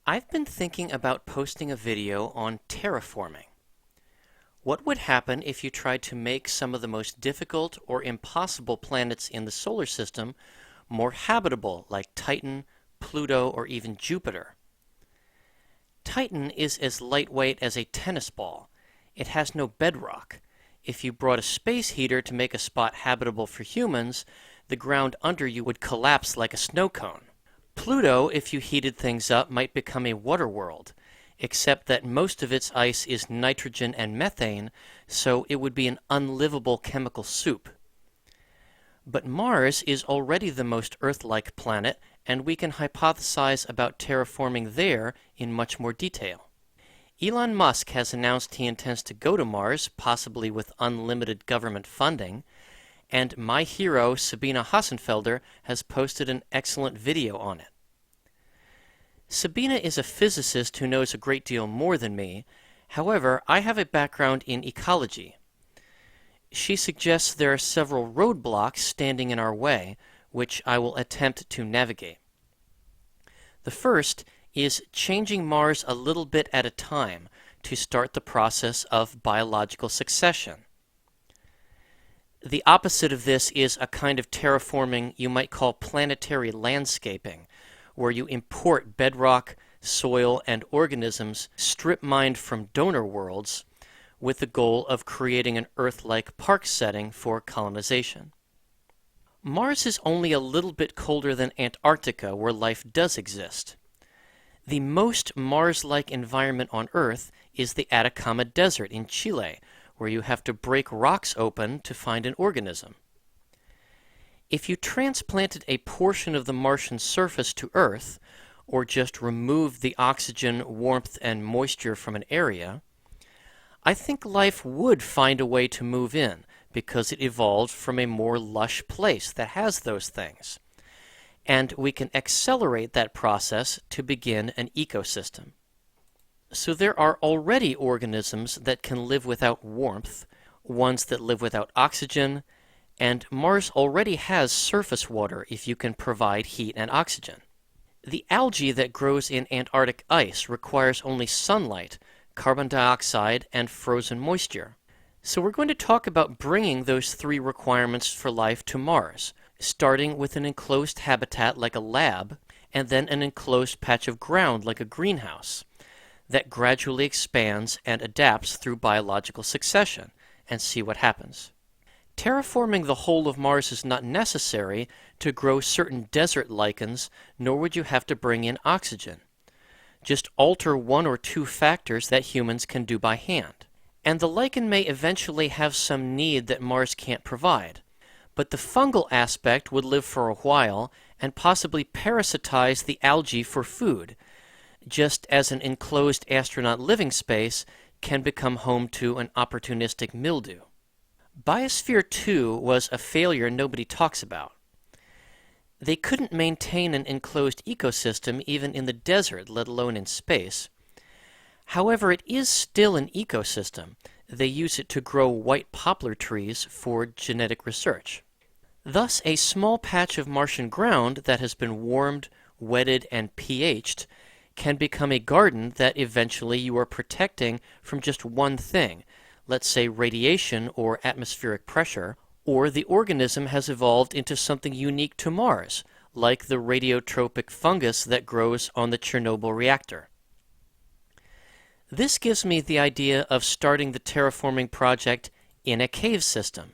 I've been thinking about posting a video on terraforming. What would happen if you tried to make some of the most difficult or impossible planets in the solar system more habitable, like Titan, Pluto, or even Jupiter? Titan is as lightweight as a tennis ball. It has no bedrock. If you brought a space heater to make a spot habitable for humans, the ground under you would collapse like a snow cone. Pluto, if you heated things up, might become a water world, except that most of its ice is nitrogen and methane, so it would be an unlivable chemical soup. But Mars is already the most Earth-like planet, and we can hypothesize about terraforming there in much more detail. Elon Musk has announced he intends to go to Mars, possibly with unlimited government funding, and my hero, Sabine Hossenfelder, has posted an excellent video on it. Sabine is a physicist who knows a great deal more than me. However, I have a background in ecology. She suggests there are several roadblocks standing in our way, which I will attempt to navigate. The first is changing Mars a little bit at a time to start the process of biological succession. The opposite of this is a kind of terraforming you might call planetary landscaping, where you import bedrock, soil, and organisms strip-mined from donor worlds with the goal of creating an Earth-like park setting for colonization. Mars is only a little bit colder than Antarctica, where life does exist. The most Mars-like environment on Earth is the Atacama Desert in Chile, where you have to break rocks open to find an organism. If you transplanted a portion of the Martian surface to Earth, or just removed the oxygen, warmth, and moisture from an area, I think life would find a way to move in because it evolved from a more lush place that has those things. And we can accelerate that process to begin an ecosystem. So there are already organisms that can live without warmth, ones that live without oxygen, and Mars already has surface water if you can provide heat and oxygen. The algae that grows in Antarctic ice requires only sunlight, carbon dioxide, and frozen moisture. So we're going to talk about bringing those three requirements for life to Mars, starting with an enclosed habitat like a lab, and then an enclosed patch of ground like a greenhouse, that gradually expands and adapts through biological succession, and see what happens. Terraforming the whole of Mars is not necessary to grow certain desert lichens, nor would you have to bring in oxygen. Just alter one or two factors that humans can do by hand. And the lichen may eventually have some need that Mars can't provide. But the fungal aspect would live for a while and possibly parasitize the algae for food, just as an enclosed astronaut living space can become home to an opportunistic mildew. Biosphere 2 was a failure nobody talks about. They couldn't maintain an enclosed ecosystem even in the desert, let alone in space. However, it is still an ecosystem. They use it to grow white poplar trees for genetic research. Thus, a small patch of Martian ground that has been warmed, wetted, and pH'd can become a garden that eventually you are protecting from just one thing, let's say radiation or atmospheric pressure, or the organism has evolved into something unique to Mars, like the radiotropic fungus that grows on the Chernobyl reactor. This gives me the idea of starting the terraforming project in a cave system.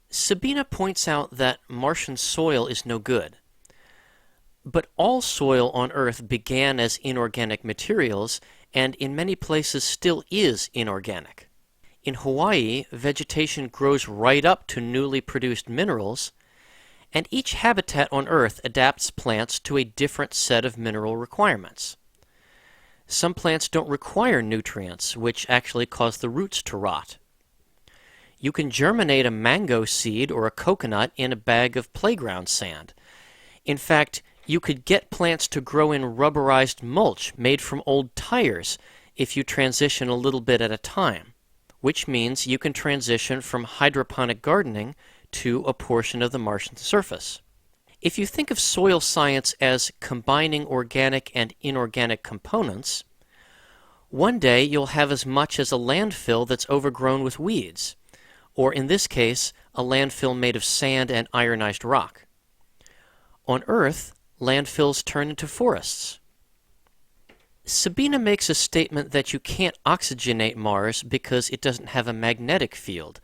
Sabine points out that Martian soil is no good. But all soil on Earth began as inorganic materials, and in many places still is inorganic. In Hawaii, vegetation grows right up to newly produced minerals, and each habitat on Earth adapts plants to a different set of mineral requirements. Some plants don't require nutrients, which actually cause the roots to rot. You can germinate a mango seed or a coconut in a bag of playground sand. In fact, you could get plants to grow in rubberized mulch made from old tires if you transition a little bit at a time, which means you can transition from hydroponic gardening to a portion of the Martian surface. If you think of soil science as combining organic and inorganic components, one day you'll have as much as a landfill that's overgrown with weeds, or in this case, a landfill made of sand and ironized rock. On Earth, landfills turn into forests. Sabine makes a statement that you can't oxygenate Mars because it doesn't have a magnetic field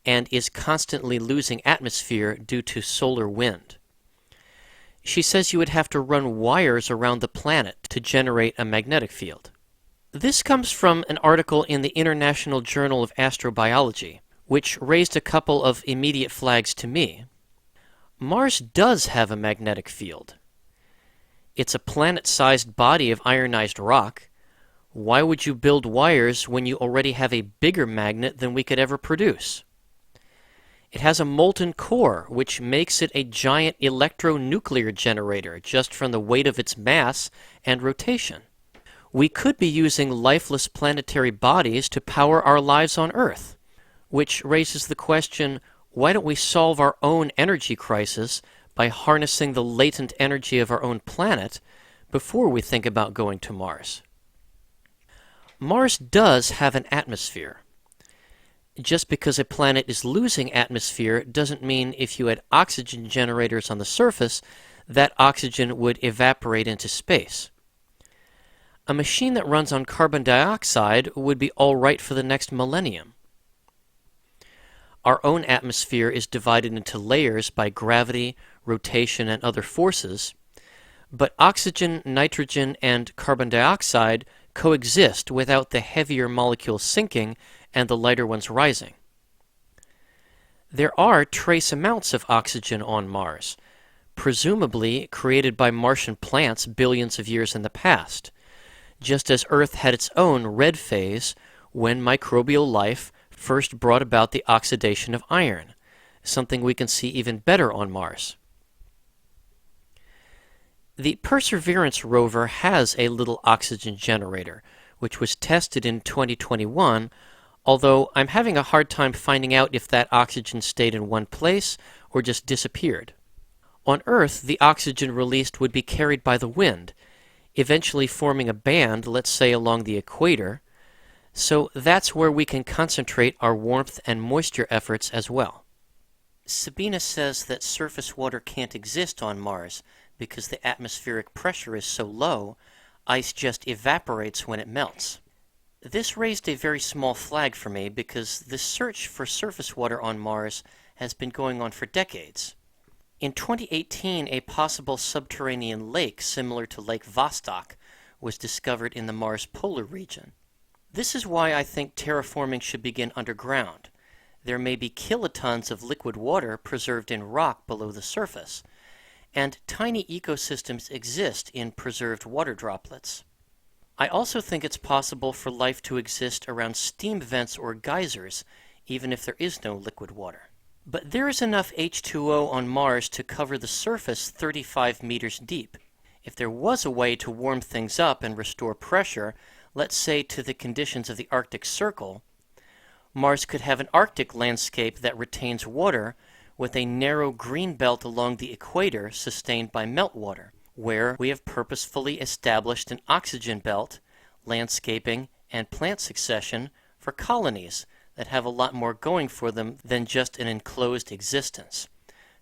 and is constantly losing atmosphere due to solar wind. She says you would have to run wires around the planet to generate a magnetic field. This comes from an article in the International Journal of Astrobiology, which raised a couple of immediate flags to me. Mars does have a magnetic field. It's a planet-sized body of ionized rock. Why would you build wires when you already have a bigger magnet than we could ever produce? It has a molten core, which makes it a giant electronuclear generator just from the weight of its mass and rotation. We could be using lifeless planetary bodies to power our lives on Earth, which raises the question, why don't we solve our own energy crisis by harnessing the latent energy of our own planet before we think about going to Mars? Mars does have an atmosphere. Just because a planet is losing atmosphere doesn't mean if you had oxygen generators on the surface, that oxygen would evaporate into space. A machine that runs on carbon dioxide would be all right for the next millennium. Our own atmosphere is divided into layers by gravity, rotation, and other forces, but oxygen, nitrogen, and carbon dioxide coexist without the heavier molecules sinking and the lighter ones rising. There are trace amounts of oxygen on Mars, presumably created by Martian plants billions of years in the past, just as Earth had its own red phase when microbial life first brought about the oxidation of iron, something we can see even better on Mars. The Perseverance rover has a little oxygen generator, which was tested in 2021, although I'm having a hard time finding out if that oxygen stayed in one place or just disappeared. On Earth, the oxygen released would be carried by the wind, eventually forming a band, let's say along the equator, so that's where we can concentrate our warmth and moisture efforts as well. Sabine says that surface water can't exist on Mars because the atmospheric pressure is so low, ice just evaporates when it melts. This raised a very small flag for me because the search for surface water on Mars has been going on for decades. In 2018, a possible subterranean lake similar to Lake Vostok was discovered in the Mars polar region. This is why I think terraforming should begin underground. There may be kilotons of liquid water preserved in rock below the surface, and tiny ecosystems exist in preserved water droplets. I also think it's possible for life to exist around steam vents or geysers, even if there is no liquid water. But there is enough H2O on Mars to cover the surface 35 meters deep. If there was a way to warm things up and restore pressure, let's say to the conditions of the Arctic Circle, Mars could have an Arctic landscape that retains water with a narrow green belt along the equator sustained by meltwater, where we have purposefully established an oxygen belt, landscaping, and plant succession for colonies that have a lot more going for them than just an enclosed existence,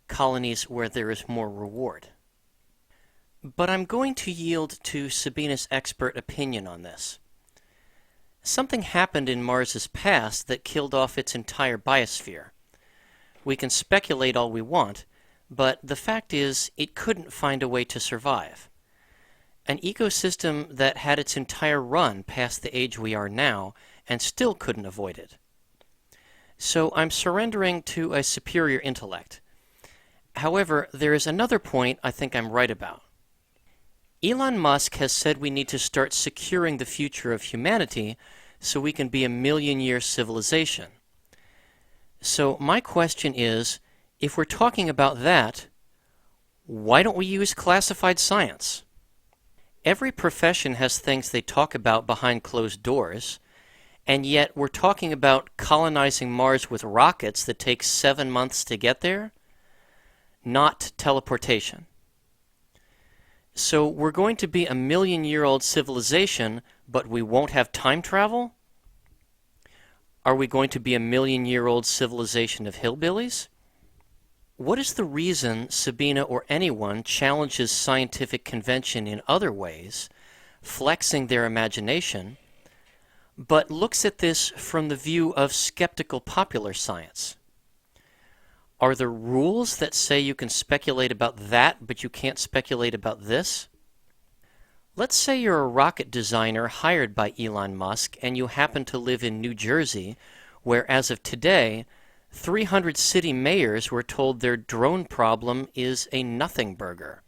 colonies where there is more reward. But I'm going to yield to Sabine's expert opinion on this. Something happened in Mars's past that killed off its entire biosphere. We can speculate all we want, but the fact is it couldn't find a way to survive. An ecosystem that had its entire run past the age we are now and still couldn't avoid it. So I'm surrendering to a superior intellect. However, there is another point I think I'm right about. Elon Musk has said we need to start securing the future of humanity so we can be a million-year civilization. So my question is, if we're talking about that, why don't we use classified science? Every profession has things they talk about behind closed doors, and yet we're talking about colonizing Mars with rockets that take 7 months to get there? not teleportation. So we're going to be a million-year-old civilization, but we won't have time travel? Are we going to be a million-year-old civilization of hillbillies? What is the reason Sabine or anyone challenges scientific convention in other ways, flexing their imagination, but looks at this from the view of skeptical popular science? Are there rules that say you can speculate about that, but you can't speculate about this? Let's say you're a rocket designer hired by Elon Musk and you happen to live in New Jersey, where as of today, 300 city mayors were told their drone problem is a nothing burger,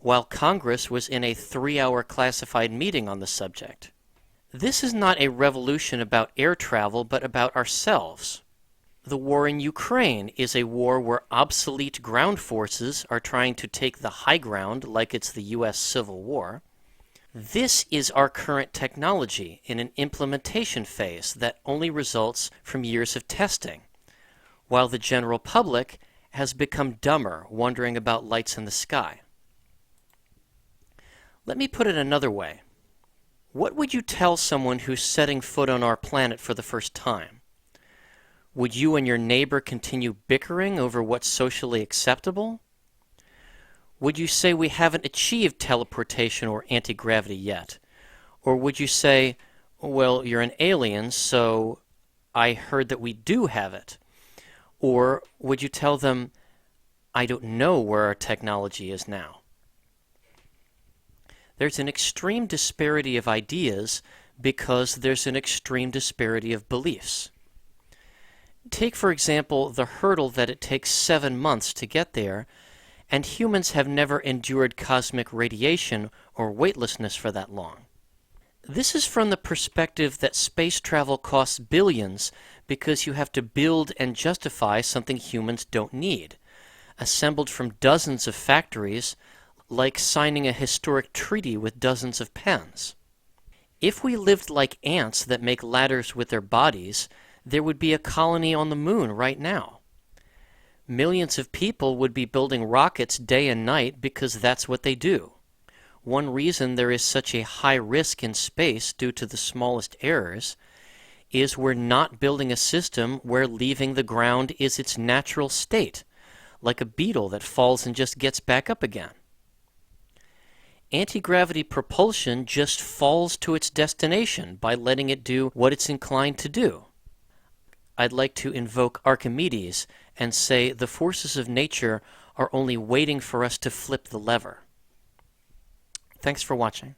while Congress was in a 3-hour classified meeting on the subject. This is not a revolution about air travel, but about ourselves. The war in Ukraine is a war where obsolete ground forces are trying to take the high ground like it's the U.S. Civil War. This is our current technology in an implementation phase that only results from years of testing, while the general public has become dumber, wondering about lights in the sky. Let me put it another way. What would you tell someone who's setting foot on our planet for the first time? Would you and your neighbor continue bickering over what's socially acceptable? Would you say we haven't achieved teleportation or anti-gravity yet? Or would you say, well, you're an alien, so I heard that we do have it? Or would you tell them, I don't know where our technology is now? There's an extreme disparity of ideas because there's an extreme disparity of beliefs. Take, for example, the hurdle that it takes 7 months to get there, and humans have never endured cosmic radiation or weightlessness for that long. This is from the perspective that space travel costs billions because you have to build and justify something humans don't need, assembled from dozens of factories, like signing a historic treaty with dozens of pens. If we lived like ants that make ladders with their bodies, there would be a colony on the moon right now. Millions of people would be building rockets day and night because that's what they do. One reason there is such a high risk in space due to the smallest errors is we're not building a system where leaving the ground is its natural state, like a beetle that falls and just gets back up again. Anti-gravity propulsion just falls to its destination by letting it do what it's inclined to do. I'd like to invoke Archimedes and say the forces of nature are only waiting for us to flip the lever. Thanks for watching.